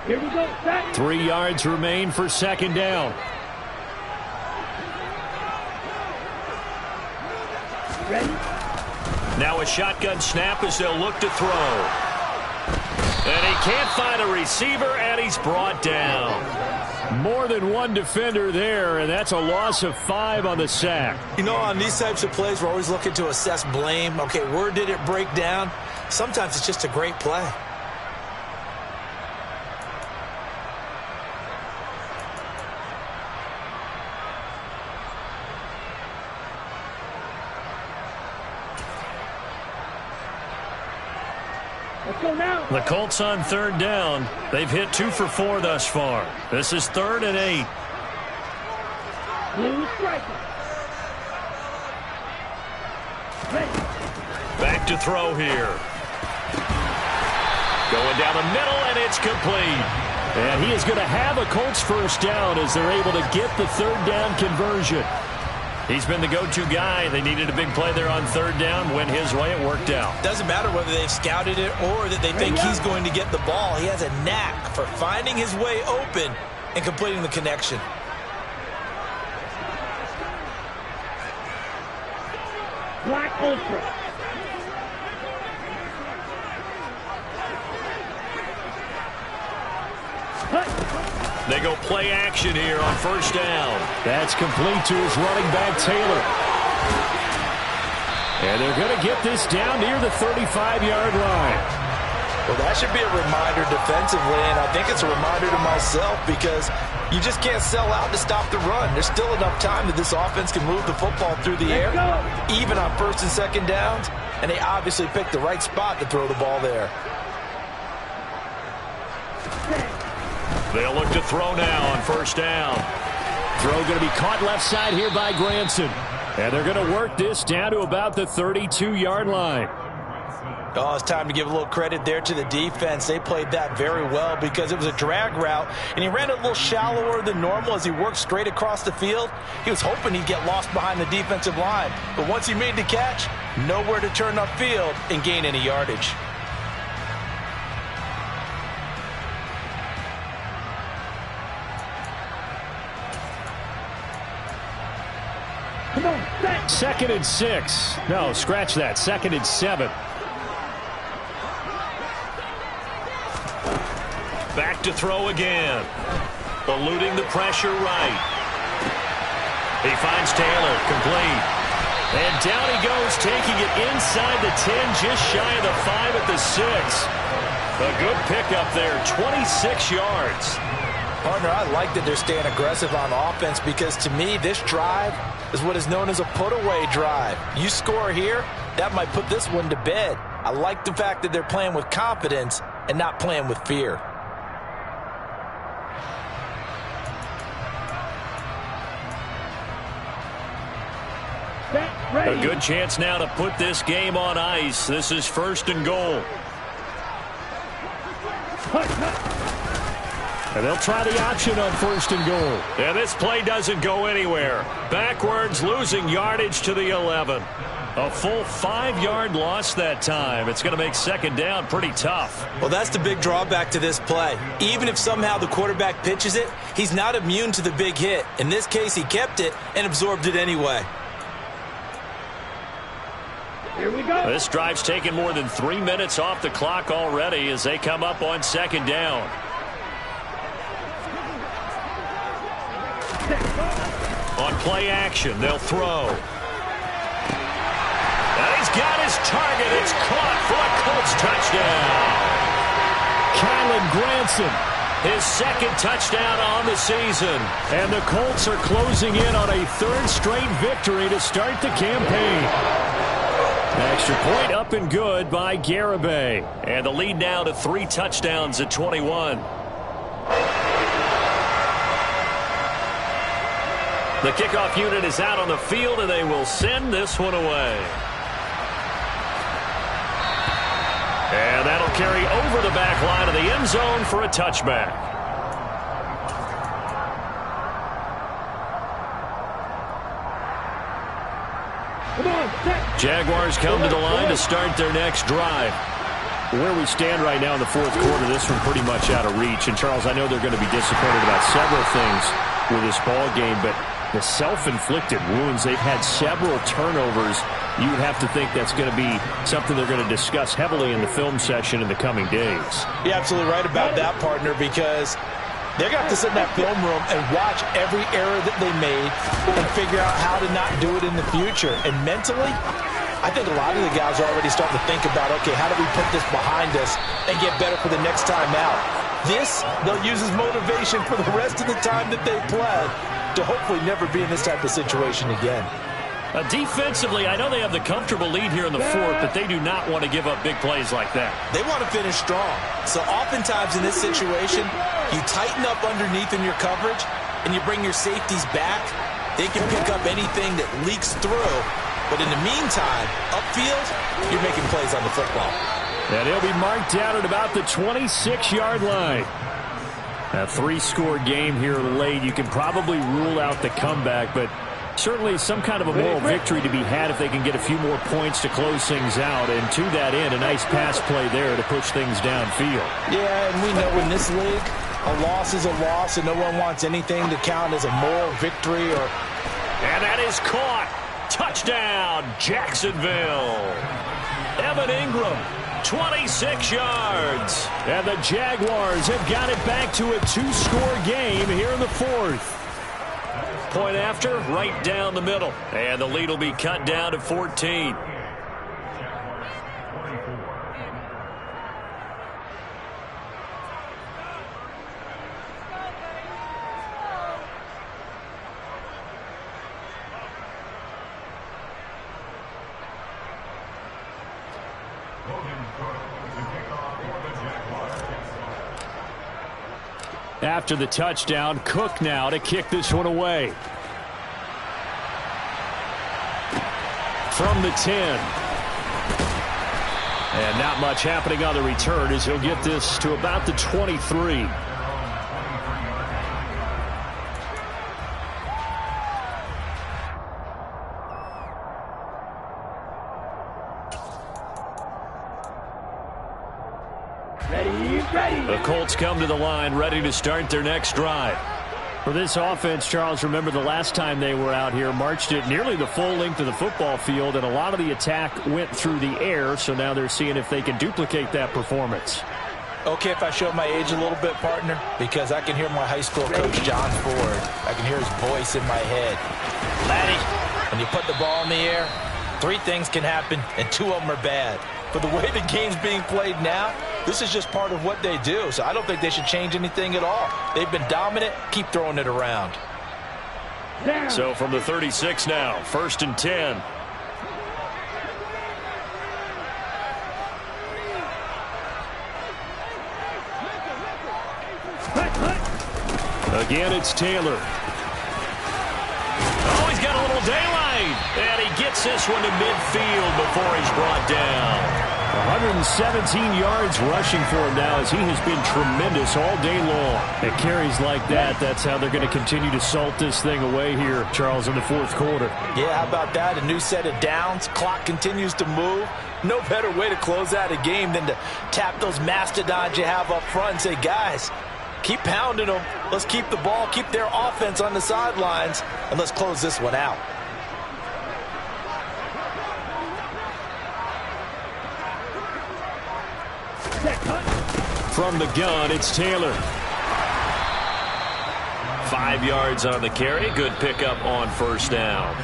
Here we go, set. 3 yards remain for second down. Ready? Now a shotgun snap as they'll look to throw. And he can't find a receiver, and he's brought down. More than one defender there, and that's a loss of 5 on the sack. You know, on these types of plays, we're always looking to assess blame. Okay, where did it break down? Sometimes it's just a great play. Let's go now. The Colts on third down. They've hit 2 for 4 thus far. This is 3rd and 8. Blue striker. Ready. Back to throw here. Going down the middle, and it's complete. And he is going to have a Colts first down as they're able to get the third down conversion. He's been the go-to guy. They needed a big play there on third down. Went his way. It worked out. Doesn't matter whether they've scouted it or that they think he's going to get the ball. He has a knack for finding his way open and completing the connection. Black Ultra. They go play action here on first down. That's complete to his running back, Taylor. And they're going to get this down near the 35-yard line. Well, that should be a reminder defensively, and I think it's a reminder to myself because you just can't sell out to stop the run. There's still enough time that this offense can move the football through the air, even on first and second downs, and they obviously picked the right spot to throw the ball there. They'll look to throw now on first down. Throw going to be caught left side here by Granson. And they're going to work this down to about the 32-yard line. Oh, it's time to give a little credit there to the defense. They played that very well because it was a drag route, and he ran a little shallower than normal as he worked straight across the field. He was hoping he'd get lost behind the defensive line, but once he made the catch, nowhere to turn upfield and gain any yardage. Come on, set. 2nd and 6. No, scratch that. 2nd and 7. Back to throw again. Eluding the pressure right. He finds Taylor, complete. And down he goes, taking it inside the 10, just shy of the 5 at the 6. A good pickup there, 26 yards. Partner, I like that they're staying aggressive on offense because to me, this drive is what is known as a put-away drive. You score here, that might put this one to bed. I like the fact that they're playing with confidence and not playing with fear. A good chance now to put this game on ice. This is 1st and goal. And they'll try the option on 1st and goal. And this play doesn't go anywhere. Backwards, losing yardage to the 11. A full 5-yard loss that time. It's going to make 2nd down pretty tough. Well, that's the big drawback to this play. Even if somehow the quarterback pitches it, he's not immune to the big hit. In this case, he kept it and absorbed it anyway. Here we go. This drive's taken more than 3 minutes off the clock already as they come up on 2nd down. On play action, they'll throw. And he's got his target. It's caught for a Colts touchdown. Kylan Granson. His 2nd touchdown on the season. And the Colts are closing in on a 3rd straight victory to start the campaign. Extra point up and good by Garibay. And the lead now to 3 touchdowns at 21. The kickoff unit is out on the field, and they will send this one away. And that'll carry over the back line of the end zone for a touchback. Jaguars come to the line to start their next drive. Where we stand right now in the 4th quarter, this one pretty much out of reach. And, Charles, I know they're going to be disappointed about several things with this ball game, but the self-inflicted wounds, they've had several turnovers. You would have to think that's going to be something they're going to discuss heavily in the film session in the coming days. You're absolutely right about that, partner, because they're going to have to sit in that film room and watch every error that they made and figure out how to not do it in the future. And mentally, I think a lot of the guys are already starting to think about, okay, how do we put this behind us and get better for the next time out? This, they'll use as motivation for the rest of the time that they play to hopefully never be in this type of situation again. Defensively, I know they have the comfortable lead here in the 4th, but they do not want to give up big plays like that. They want to finish strong. So oftentimes in this situation, you tighten up underneath in your coverage and you bring your safeties back. They can pick up anything that leaks through. But in the meantime, upfield, you're making plays on the football. And he'll be marked down at about the 26-yard line. A 3-score game here late. You can probably rule out the comeback, but certainly some kind of a moral victory to be had if they can get a few more points to close things out. And to that end, a nice pass play there to push things downfield. Yeah, and we know in this league, a loss is a loss, and no one wants anything to count as a moral victory. And that is caught. Touchdown, Jacksonville. Evan Ingram, 26 yards. And the Jaguars have got it back to a 2-score game here in the 4th. Point after, right down the middle. And the lead will be cut down to 14. After the touchdown, Cook now to kick this one away. From the 10. And not much happening on the return as he'll get this to about the 23. The Colts come to the line ready to start their next drive. For this offense, Charles, remember the last time they were out here, marched it nearly the full length of the football field, and a lot of the attack went through the air, so now they're seeing if they can duplicate that performance. Okay, if I show my age a little bit, partner, because I can hear my high school coach, John Ford. I can hear his voice in my head. Laddie, when you put the ball in the air, 3 things can happen, and 2 of them are bad. But the way the game's being played now, this is just part of what they do. So I don't think they should change anything at all. They've been dominant. Keep throwing it around. So from the 36 now, 1st and 10. Again, it's Taylor. Oh, he's got a little daylight. And he gets this one to midfield before he's brought down. 117 yards rushing for him now as he has been tremendous all day long. At carries like that, that's how they're going to continue to salt this thing away here, Charles, in the 4th quarter. Yeah, how about that? A new set of downs. Clock continues to move. No better way to close out a game than to tap those mastodons you have up front and say, guys, keep pounding them. Let's keep the ball, keep their offense on the sidelines, and let's close this one out. From the gun, it's Taylor. 5 yards on the carry. Good pickup on 1st down.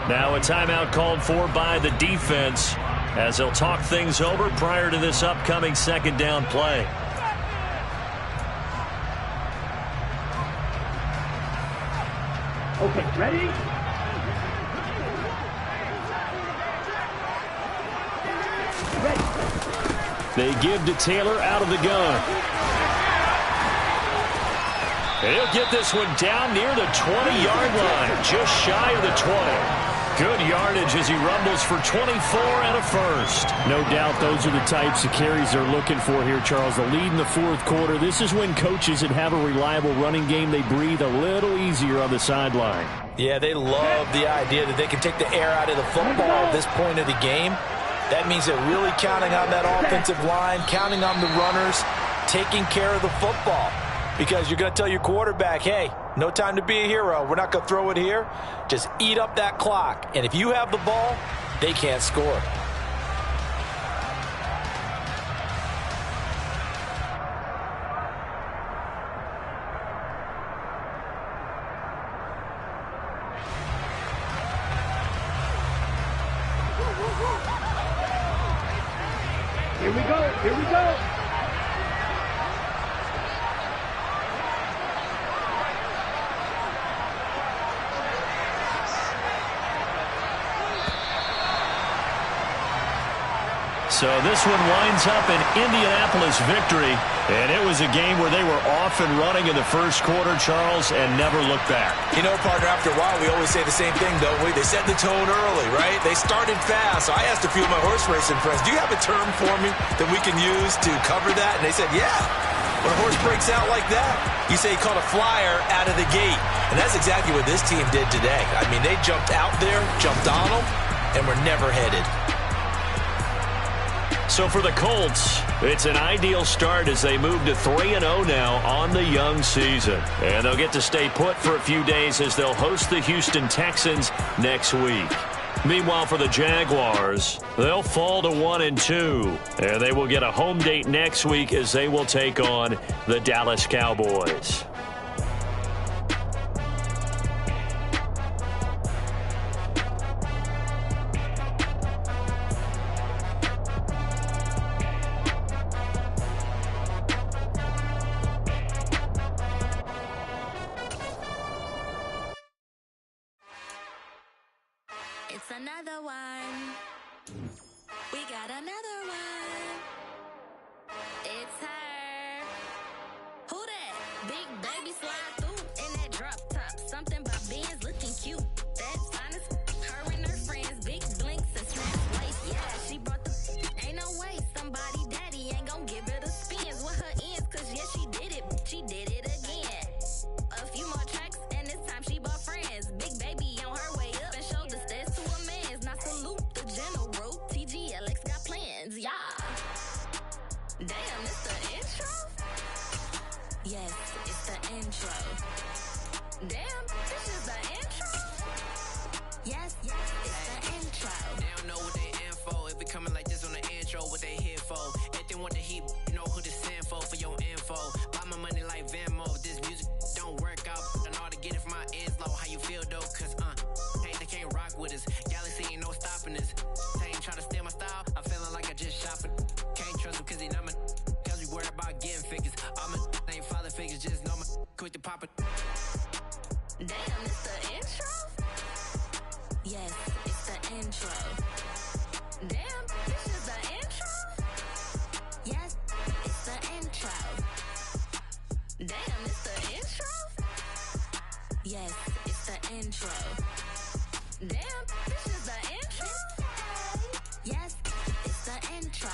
Now a timeout called for by the defense as they'll talk things over prior to this upcoming 2nd down play. Okay, ready? They give to Taylor out of the gun. He'll get this one down near the 20-yard line, just shy of the 20. Good yardage as he rumbles for 24 and a 1st. No doubt those are the types of carries they're looking for here, Charles. The lead in the 4th quarter. This is when coaches that have a reliable running game, they breathe a little easier on the sideline. Yeah, they love the idea that they can take the air out of the football at this point of the game. That means they're really counting on that offensive line, counting on the runners, taking care of the football. Because you're going to tell your quarterback, hey, no time to be a hero. We're not going to throw it here. Just eat up that clock. And if you have the ball, they can't score. Here we go. Here we go. So this one winds up an Indianapolis victory, and it was a game where they were off and running in the 1st quarter, Charles, and never looked back. You know, partner, after a while, we always say the same thing, don't we? They set the tone early, right? They started fast. So I asked a few of my horse racing friends, do you have a term for me that we can use to cover that? And they said, yeah. When a horse breaks out like that, you say he caught a flyer out of the gate. And that's exactly what this team did today. I mean, they jumped out there, jumped on them, and were never headed. So for the Colts, it's an ideal start as they move to 3-0 now on the young season. And they'll get to stay put for a few days as they'll host the Houston Texans next week. Meanwhile, for the Jaguars, they'll fall to 1-2. And they will get a home date next week as they will take on the Dallas Cowboys. It's another one. We got another one. It's her. Who that? Big Bang. Yes, it's the intro. They don't know what they in for. If we coming like this on the intro, what they here for? If they want the heat, you know who to send for your info. Buy my money like Venmo. If this music don't work out, I know how to get it from my ends low. How you feel though? Cause they can't rock with us. Galaxy ain't no stopping us. They ain't try to steal my style. I'm feeling like I just shopping. Can't trust him cause he not my. Cause we worried about getting figures. All my ain't father figures, just know my quick to pop it. Damn, it's the intro? Yes, it's the intro. Damn, this is the intro? Yes, it's the intro. Damn, it's the intro? Yes, it's the intro. Damn, this is the intro? Yes, it's the intro.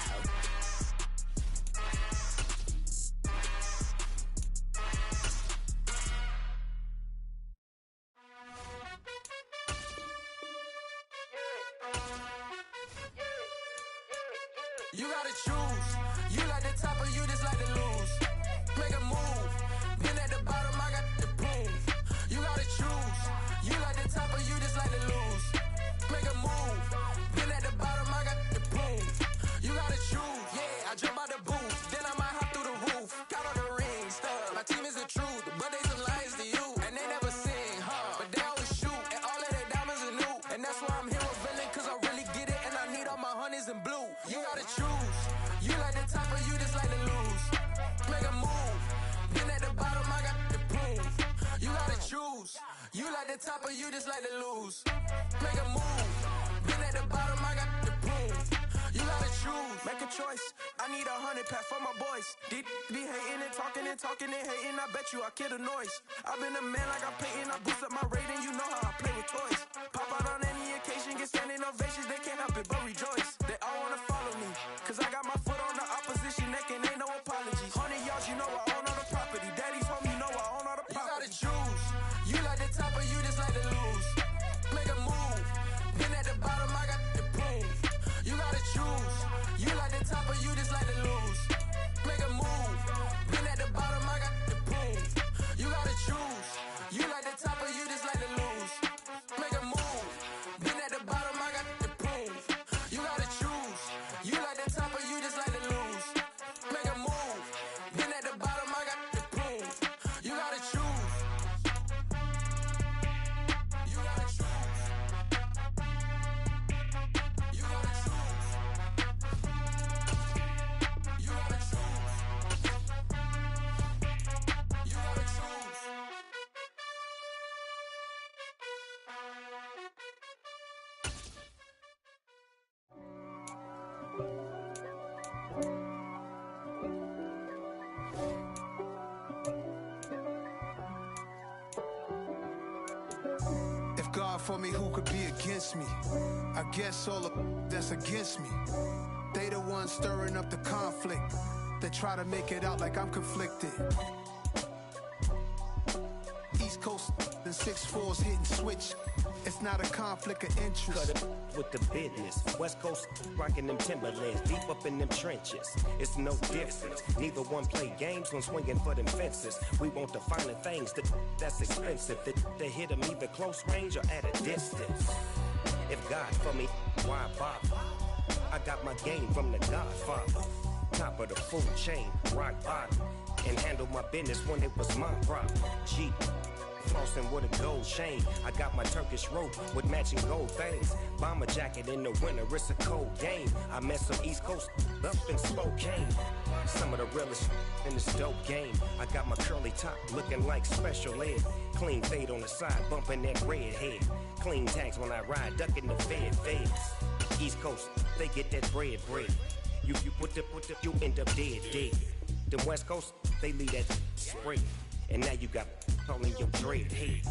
You gotta choose. You like the top or you just like to lose. Make a move. Been at the bottom, I got the proof. You gotta choose. You like the top or you just like to lose. Make a move. Been at the bottom, I got the proof. You gotta choose. Yeah, I jump out the booth. Then I might hop through the roof. Count on the rings, stuff. My team is the truth, but they some lies to you. And they never sing, but they always shoot. And all of their diamonds are new. And that's why I'm here with villain, cause I really get it. And I need all my honeys in blue. You gotta choose. You like the top or you just like to lose. Make a move. Been at the bottom, I got the proof. You gotta choose. You like the top or you just like to lose. Make a move. Been at the bottom, I got the proof. You gotta choose. Make a choice. I need 100 pack for my boys. Deep be hating and talking and hating. I bet you I kill the noise. I've been a man like I'm Peyton. I boost up my rating. You know how I play with toys. Pop out on any occasion, get standing ovations. They can't help it but rejoice. They all wanna follow me, cause I got my foot on the opposition neck and ain't no apologies. 100 yards, you know I own all the property. Daddy's home, you know I own all the property. You gotta choose. You like the top or you just like to lose. Make a move. Been at the bottom, I got the proof. You gotta choose. You like the top or you just like to lose. Make a move. Been at the bottom, I got the proof. You gotta choose. You like the top or you just like to lose. Make a move. Been at the bottom, I got the proof. You gotta choose. You like the top or you just like to lose. Make a move. Been at the bottom, I got the proof. You gotta choose. You gotta choose. You gotta choose. You gotta choose. You gotta choose. If God for me, who could be against me? I guess all the that's against me. They the ones stirring up the conflict. They try to make it out like I'm conflicted. East Coast and 6'4's hitting switch. It's not a conflict of interest. Cut it with the business. West Coast rocking them Timberlands, deep up in them trenches. It's no difference. Neither one play games when swinging for them fences. We want the finer things that's expensive. That hit them either close range or at a distance. If God for me, why bother? I got my game from the Godfather. Top of the food chain, rock bottom. And handle my business when it was my problem. Jeep. Flossing with a gold chain. I got my Turkish rope with matching gold things. Bomber jacket in the winter, it's a cold game. I met some East Coast up in Spokane. Some of the realest in this dope game. I got my curly top looking like special ed. Clean fade on the side, bumping that red head. Clean tags when I ride, ducking the feds. East Coast, they get that bread. You put the, you end up dead. Them West Coast, they leave that spray. And now you got all in your dread head.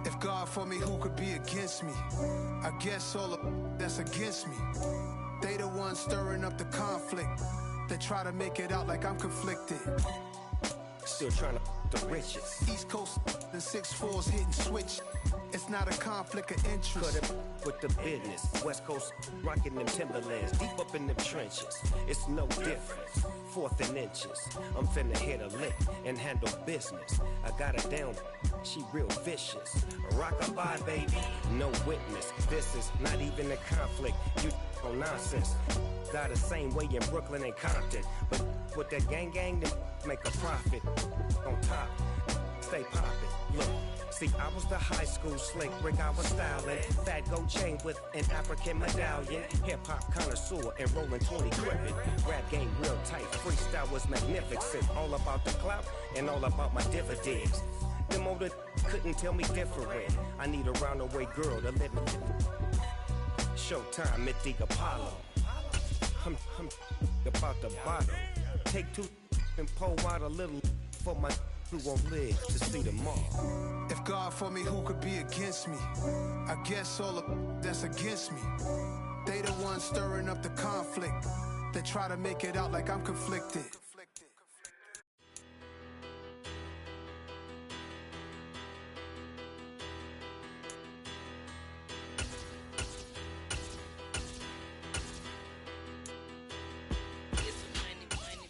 If God for me, who could be against me? I guess all the that's against me. They the ones stirring up the conflict. They try to make it out like I'm conflicted. Still trying to the riches. East Coast and 6'4's hitting switch. It's not a conflict of interest. Cut it with the business. West Coast rocking them Timberlands, deep up in them trenches. It's no difference. 4th and inches. I'm finna hit a lick and handle business. I got her down, she real vicious. Rock-a-bye, baby, no witness. This is not even a conflict. You on nonsense. Got the same way in Brooklyn and Compton. But with that gang, then make a profit. On top, stay poppin'. Look. See, I was the high school slick Rick, I was styling. Fat gold chain with an African medallion. Hip-hop connoisseur and rolling 20 gripping. Rap game real tight, freestyle was magnificent. All about the clout and all about my dividends. Them older couldn't tell me different. I need a roundaway girl to let me. Showtime at the Apollo. I'm about the bottle. Take 2 and pour out a little for my who won't live to see tomorrow. If God for me, who could be against me? I guess all of that's against me. They the ones stirring up the conflict. They try to make it out like I'm conflicted.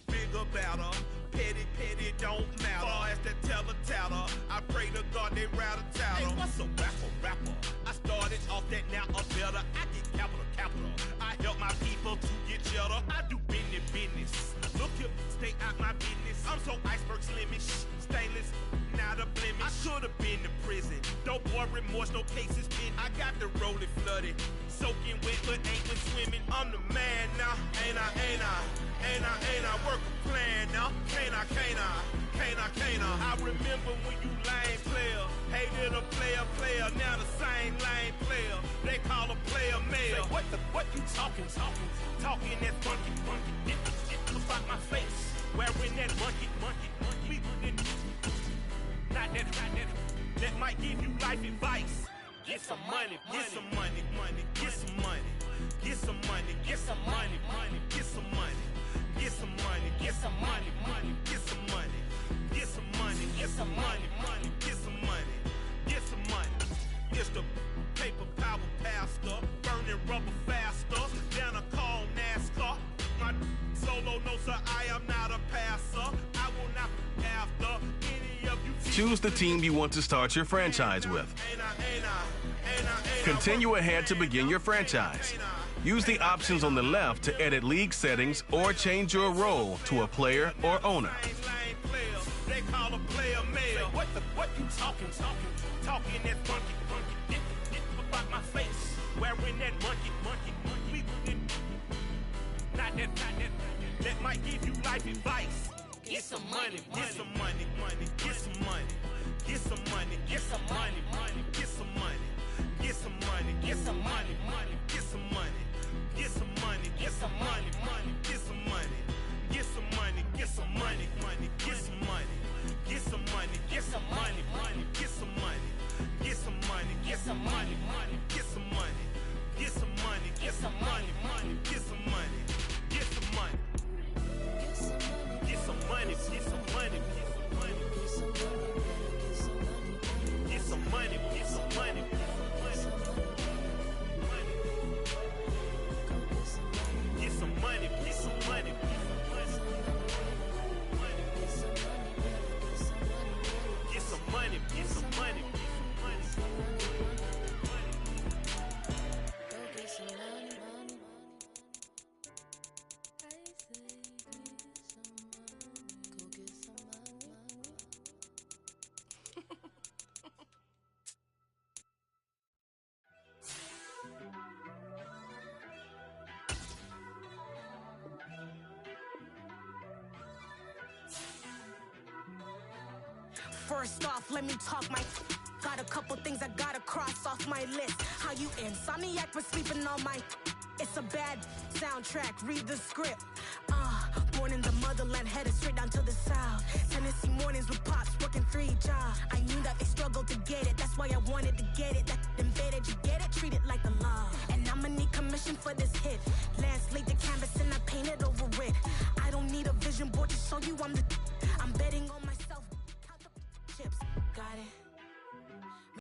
Big about her. Petty don't matter. Far as that teller, I pray to God they rattle tattle. Hey, what's a rapper? I started off that, now I'm better. I get capital. I help my people to get cheddar. I do business. Look here, stay out my business. I'm so iceberg slimish, stainless, not a blemish. I should have been to prison. Don't boy remorse, no cases pinned. I got the rolling flooded, soaking wet, but ain't been swimming. I'm the man now, ain't I? Work a plan now, can't I? I remember when you lame player, hated a player, now the same lame player. They call a player mayor. Say, what you talking that funky, about my face, wearing that monkey. Not that might give you life advice. Get some money. It's the paper power pastor, burning rubber faster than a call NASCAR. My solo no sir, I am not a passer. I will not be after any of you. Choose the team you want to start your franchise with. Continue ahead to begin your franchise. Use the options on the left to edit league settings or change your role to a player or owner. They call a player mayor. What you talking that funky, about my face, wearing that monkey. Not that might give you life advice. Get some money. First off, let me talk my got a couple things I gotta cross off my list. How you insomniac for sleeping on my it's a bad soundtrack, read the script. Born in the motherland, headed straight down to the south. Tennessee mornings with pops, working 3 jobs. I knew that they struggled to get it, that's why I wanted to get it. That invaded, you get it, treat it like the law. And I'ma need commission for this hit. Lance laid the canvas and I painted over it. I don't need a vision board to show you I'm betting on